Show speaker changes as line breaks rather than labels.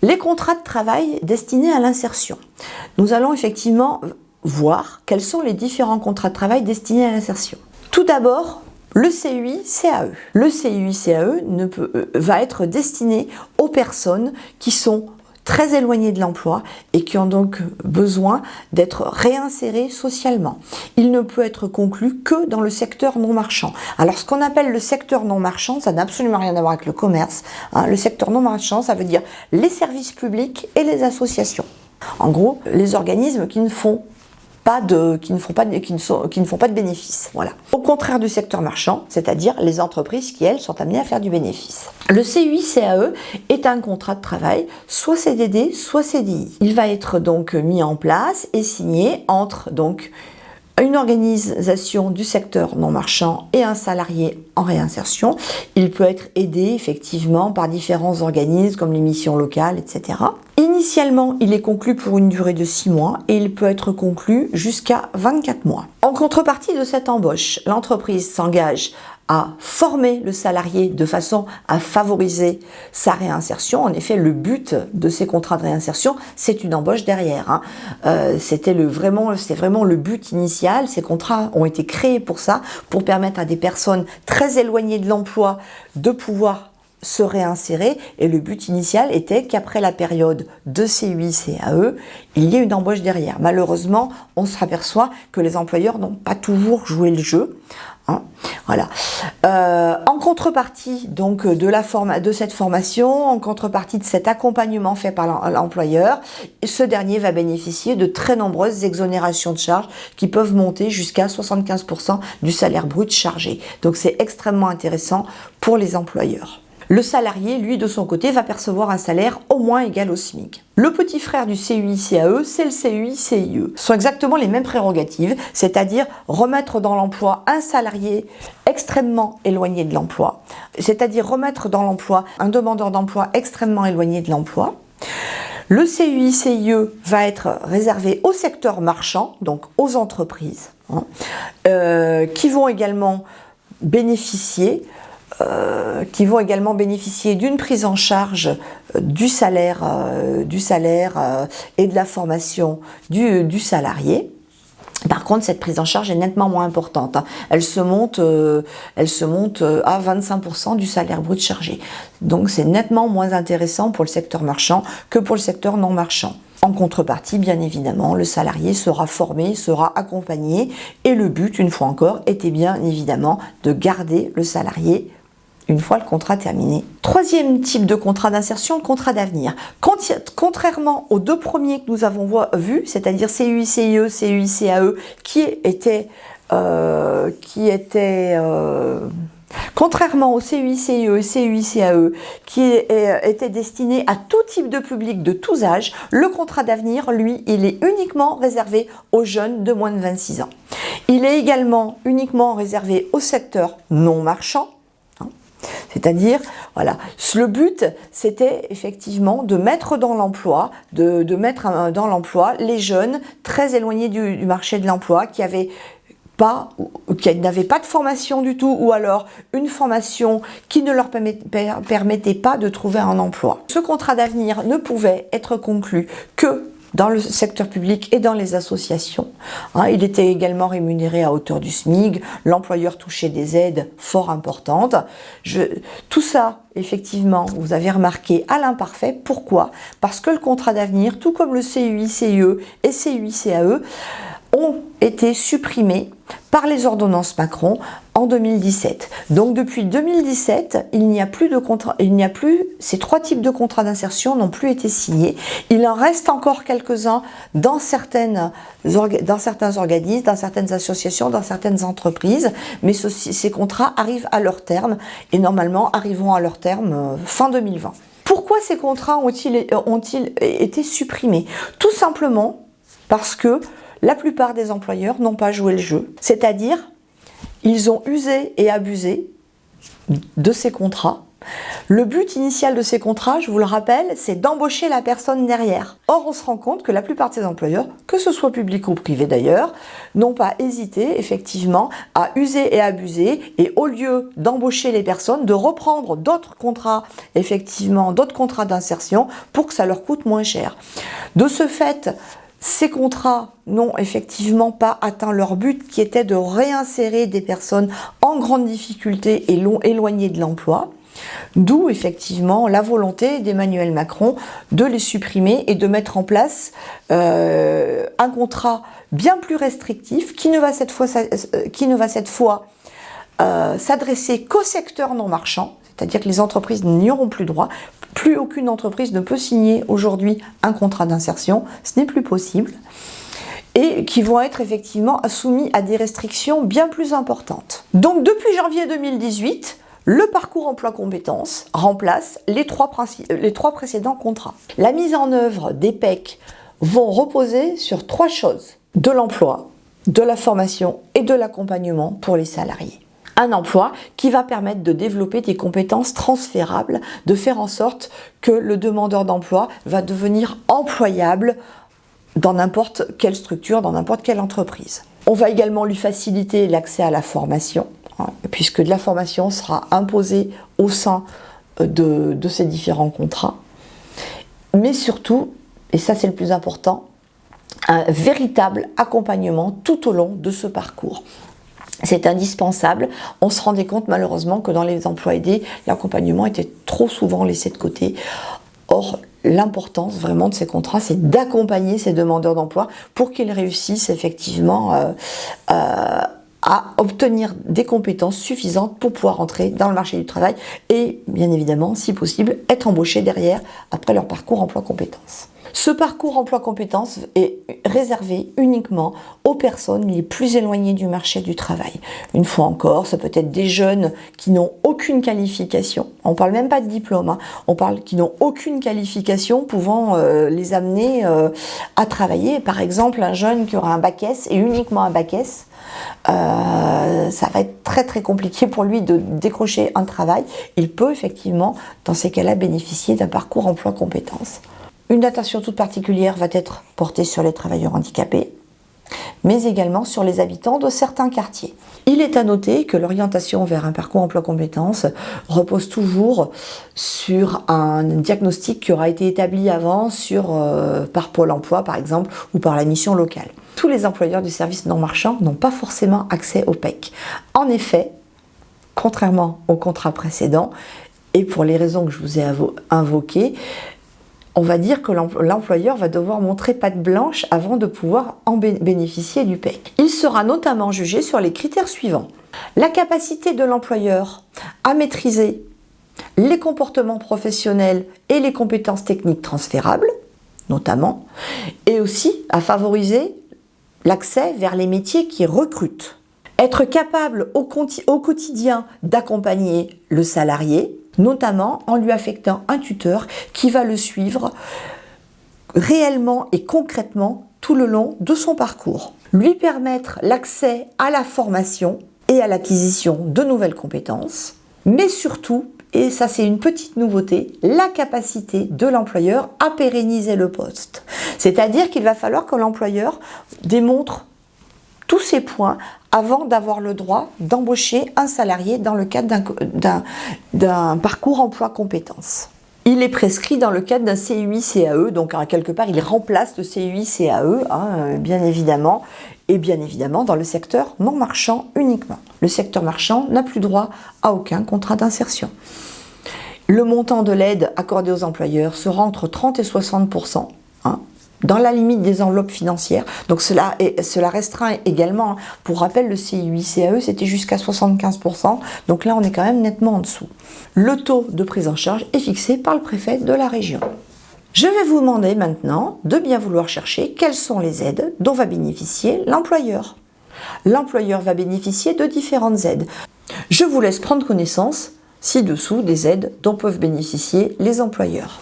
Les contrats de travail destinés à l'insertion. Nous allons effectivement voir quels sont les différents contrats de travail destinés à l'insertion. Tout d'abord, le CUI-CAE. Le CUI-CAE va être destiné aux personnes qui sont très éloignées de l'emploi et qui ont donc besoin d'être réinsérées socialement. Il ne peut être conclu que dans le secteur non marchand. Alors ce qu'on appelle le secteur non marchand, ça n'a absolument rien à voir avec le commerce. Le secteur non marchand, ça veut dire les services publics et les associations. En gros, les organismes qui ne font pas de bénéfices. Voilà. Au contraire du secteur marchand, c'est-à-dire les entreprises qui, elles, sont amenées à faire du bénéfice. Le CUI-CAE est un contrat de travail, soit CDD, soit CDI. Il va être donc mis en place et signé entre donc une organisation du secteur non marchand et un salarié en réinsertion. Il peut être aidé effectivement par différents organismes comme les missions locales, etc. Initialement, il est conclu pour une durée de 6 mois et il peut être conclu jusqu'à 24 mois. En contrepartie de cette embauche, l'entreprise s'engage à former le salarié de façon à favoriser sa réinsertion. En effet, le but de ces contrats de réinsertion, c'est une embauche derrière. C'était vraiment le but initial. Ces contrats ont été créés pour ça, pour permettre à des personnes très éloignées de l'emploi de pouvoir se réinsérer, et le but initial était qu'après la période de CUI-CAE, il y ait une embauche derrière. Malheureusement, on se aperçoit que les employeurs n'ont pas toujours joué le jeu. Voilà. En contrepartie donc de cette formation, en contrepartie de cet accompagnement fait par l'employeur, ce dernier va bénéficier de très nombreuses exonérations de charges qui peuvent monter jusqu'à 75% du salaire brut chargé. Donc c'est extrêmement intéressant pour les employeurs. Le salarié, lui, de son côté, va percevoir un salaire au moins égal au SMIC. Le petit frère du CUI-CAE, c'est le CUI-CIE. Ce sont exactement les mêmes prérogatives, c'est-à-dire remettre dans l'emploi un salarié extrêmement éloigné de l'emploi, c'est-à-dire remettre dans l'emploi un demandeur d'emploi extrêmement éloigné de l'emploi. Le CUI-CIE va être réservé au secteur marchand, donc aux entreprises, qui vont également bénéficier d'une prise en charge du salaire et de la formation du salarié. Par contre, cette prise en charge est nettement moins importante. Elle se monte à 25% du salaire brut chargé. Donc c'est nettement moins intéressant pour le secteur marchand que pour le secteur non marchand. En contrepartie, bien évidemment, le salarié sera formé, sera accompagné, et le but, une fois encore, était bien évidemment de garder le salarié une fois le contrat terminé. Troisième type de contrat d'insertion, le contrat d'avenir. Contrairement aux deux premiers que nous avons vus, c'est-à-dire CUI-CIE, CUI-CAE, contrairement au CUI-CIE et CUI-CAE, qui étaient destinés à tout type de public de tous âges, le contrat d'avenir, lui, il est uniquement réservé aux jeunes de moins de 26 ans. Il est également uniquement réservé au secteur non marchand. C'est-à-dire, voilà, le but, c'était effectivement de mettre dans l'emploi, les jeunes très éloignés du marché de l'emploi, qui n'avaient pas de formation du tout, ou alors une formation qui ne leur permettait pas de trouver un emploi. Ce contrat d'avenir ne pouvait être conclu que dans le secteur public et dans les associations. Il était également rémunéré à hauteur du SMIC, l'employeur touchait des aides fort importantes. Tout ça, effectivement, vous avez remarqué à l'imparfait. Pourquoi? Parce que le contrat d'avenir, tout comme le CUI-CIE et CUI-CAE, ont été supprimés par les ordonnances Macron en 2017. Donc depuis 2017, ces trois types de contrats d'insertion n'ont plus été signés. Il en reste encore quelques-uns dans certains organismes, dans certaines associations, dans certaines entreprises, mais ces contrats arrivent à leur terme et normalement arriveront à leur terme fin 2020. Pourquoi ces contrats ont-ils été supprimés? Tout simplement parce que la plupart des employeurs n'ont pas joué le jeu, c'est-à-dire ils ont usé et abusé de ces contrats. Le but initial de ces contrats, je vous le rappelle, c'est d'embaucher la personne derrière. Or, on se rend compte que la plupart de ces employeurs, que ce soit public ou privé d'ailleurs, n'ont pas hésité effectivement à user et abuser, et au lieu d'embaucher les personnes, de reprendre d'autres contrats, effectivement, d'autres contrats d'insertion pour que ça leur coûte moins cher. De ce fait, ces contrats n'ont effectivement pas atteint leur but qui était de réinsérer des personnes en grande difficulté et éloignées de l'emploi. D'où effectivement la volonté d'Emmanuel Macron de les supprimer et de mettre en place un contrat bien plus restrictif qui ne va cette fois s'adresser qu'au secteur non marchand, c'est-à-dire que les entreprises n'y auront plus droit. Plus aucune entreprise ne peut signer aujourd'hui un contrat d'insertion, ce n'est plus possible, et qui vont être effectivement soumis à des restrictions bien plus importantes. Donc depuis janvier 2018, le parcours emploi-compétences remplace les trois précédents contrats. La mise en œuvre des PEC vont reposer sur 3 choses: de l'emploi, de la formation et de l'accompagnement pour les salariés. Un emploi qui va permettre de développer des compétences transférables, de faire en sorte que le demandeur d'emploi va devenir employable dans n'importe quelle structure, dans n'importe quelle entreprise. On va également lui faciliter l'accès à la formation, puisque de la formation sera imposée au sein de ces différents contrats. Mais surtout, et ça c'est le plus important, un véritable accompagnement tout au long de ce parcours. C'est indispensable. On se rendait compte malheureusement que dans les emplois aidés, l'accompagnement était trop souvent laissé de côté. Or, l'importance vraiment de ces contrats, c'est d'accompagner ces demandeurs d'emploi pour qu'ils réussissent effectivement à obtenir des compétences suffisantes pour pouvoir entrer dans le marché du travail et, bien évidemment, si possible, être embauchés derrière après leur parcours emploi-compétences. Ce parcours emploi-compétences est réservé uniquement aux personnes les plus éloignées du marché du travail. Une fois encore, ça peut être des jeunes qui n'ont aucune qualification. On ne parle même pas de diplôme, on parle qui n'ont aucune qualification pouvant les amener à travailler. Par exemple, un jeune qui aura un bac S et uniquement un bac S, ça va être très très compliqué pour lui de décrocher un travail. Il peut effectivement, dans ces cas-là, bénéficier d'un parcours emploi-compétences. Une attention toute particulière va être portée sur les travailleurs handicapés, mais également sur les habitants de certains quartiers. Il est à noter que l'orientation vers un parcours emploi-compétences repose toujours sur un diagnostic qui aura été établi avant par Pôle emploi par exemple ou par la mission locale. Tous les employeurs du service non marchand n'ont pas forcément accès au PEC. En effet, contrairement au contrat précédent, et pour les raisons que je vous ai invoquées, on va dire que l'employeur va devoir montrer patte blanche avant de pouvoir en bénéficier du PEC. Il sera notamment jugé sur les critères suivants: la capacité de l'employeur à maîtriser les comportements professionnels et les compétences techniques transférables, notamment, et aussi à favoriser l'accès vers les métiers qui recrutent. Être capable au quotidien d'accompagner le salarié, notamment en lui affectant un tuteur qui va le suivre réellement et concrètement tout le long de son parcours. Lui permettre l'accès à la formation et à l'acquisition de nouvelles compétences, mais surtout, et ça c'est une petite nouveauté, la capacité de l'employeur à pérenniser le poste. C'est-à-dire qu'il va falloir que l'employeur démontre tous ces points avant d'avoir le droit d'embaucher un salarié dans le cadre d'un parcours emploi-compétences. Il est prescrit dans le cadre d'un CUI-CAE, donc quelque part il remplace le CUI-CAE, bien évidemment, et bien évidemment dans le secteur non marchand uniquement. Le secteur marchand n'a plus droit à aucun contrat d'insertion. Le montant de l'aide accordée aux employeurs sera entre 30 et 60%, dans la limite des enveloppes financières. Donc cela restreint également, pour rappel, le CUI-CAE c'était jusqu'à 75%, donc là on est quand même nettement en dessous. Le taux de prise en charge est fixé par le préfet de la région. Je vais vous demander maintenant de bien vouloir chercher quelles sont les aides dont va bénéficier l'employeur. L'employeur va bénéficier de différentes aides. Je vous laisse prendre connaissance ci-dessous des aides dont peuvent bénéficier les employeurs.